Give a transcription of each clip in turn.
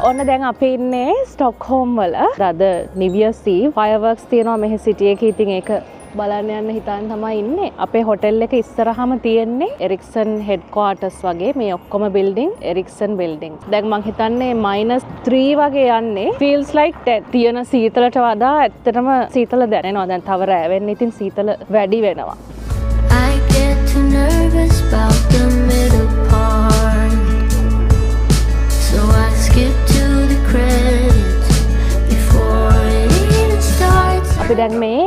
ඔන්න දැන් අපි ඉන්නේ ස්ටොක්හෝම් වල. අද New Year's Eve fireworks තියෙනවා මෙහි සිටි එකේ. ඉතින් ඒක බලන්න යන්න හිතාන තමයි ඉන්නේ. අපේ හොටෙල් එක ඉස්සරහම තියෙන්නේ එරික්සන් හෙඩ්ක්වාර්ටර්ස් වගේ මේ ඔක්කොම බිල්ඩින් එරික්සන් බිල්ඩින්. දැන් මං හිතන්නේ -3 වගේ යන්නේ. feels like that. තියෙන සීතලට වඩා ඇත්තටම සීතල දැනෙනවා. දැන් තව රෑ වෙන්න ඉතින් සීතල වැඩි වෙනවා. I get too nervous about the middle part, so I skip to the credits before it even starts. අපි දැන් මේ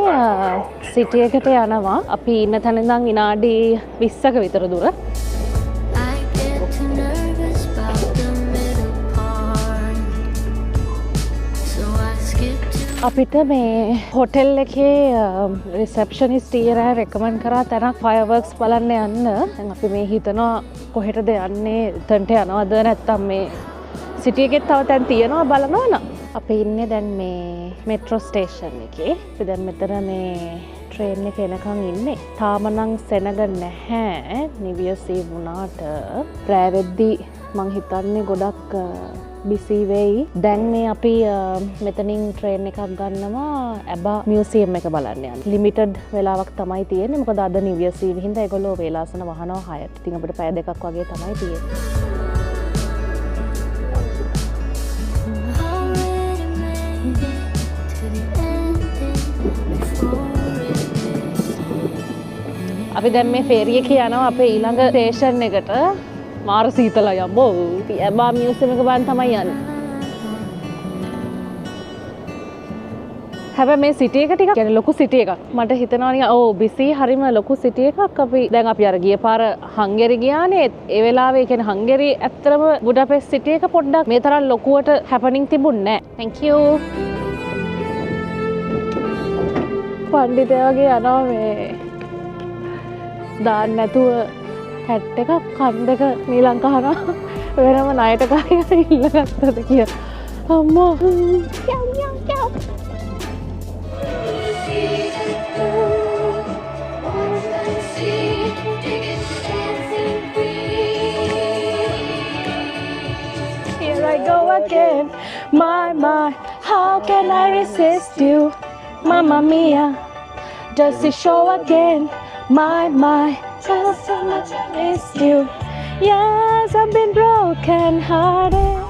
සිටි එකට යනවා. අපි ඉන්න තැන ඉඳන් විනාඩි 20ක විතර දුර. I get too nervous about the middle part, so I skip to. අපිට මේ හොටෙල් එකේ රිසෙප්ෂනිස්ට් ඊයරා රෙකමන්ඩ් කරා තැනක් ෆයර්වර්ක්ස් බලන්න යන්න. දැන් අපි මේ හිතනවා කොහෙටද යන්නේ, එතනට යනවද නැත්නම් මේ සිටි එකේ තව තැන් තියනවා බලනවා නම්. අපි ඉන්නේ දැන් මේ මෙට්‍රෝ ස්ටේෂන් එකේ. අපි දැන් මෙතන මේ ට්‍රේන් එක එනකන් ඉන්නේ. තාම නම් සෙනග නැහැ. New Year's Eve වුණාට රෑ වෙද්දි මං හිතන්නේ ගොඩක් බිසි වෙයි. දැන් මේ අපි මෙතනින් ට්‍රේන් එකක් ගන්නවා ඇබා මියුසියම් එක බලන්න යන්න. ලිමිටඩ් වෙලාවක් තමයි තියෙන්නේ. මොකද අද New Year's Eve හින්දා ඒගොල්ලෝ වේලාසන වහනවා 6ට. ඉතින් අපිට පැය දෙකක් වගේ තමයි තියෙන්නේ. අපි දැන් මේ ෆේරි එකේ යනවා අපේ ඊළඟ ස්ටේෂන් එකට. මාර සීතලයි අම්මෝ. ඉතින් ඇබා මියුසියම් එක බලන්න තමයි යන්නේ. හැබැයි මේ සිටි එක ටිකක් يعني ලොකු සිටි එකක්. මට හිතෙනවා නිකන් බිසි හරිම ලොකු සිටි එකක්. අපි දැන් අපි අර ගිය පාර හංගරි ගියානේ. ඒ වෙලාවේ يعني හංගරි ඇත්තටම බුඩාපෙස්ට් සිටි එක පොඩ්ඩක් මේ තරම් ලොකුවට හැපනින් තිබුණේ නැහැ. Thank you. පණ්ඩිතයාගේ යනවා මේ දාන්න නැතුව හැට් එකක් කන් දෙක මීලං කහනවා වෙනම ණයට කාගෙන ඉල්ලගත්තද කියලා. අම්මා කියව් කියව් කියව්. Here I go again, my, how can I resist you, Mamma Mia, does it show again, my, tell us how much I missed you, yes, I've been broken hearted.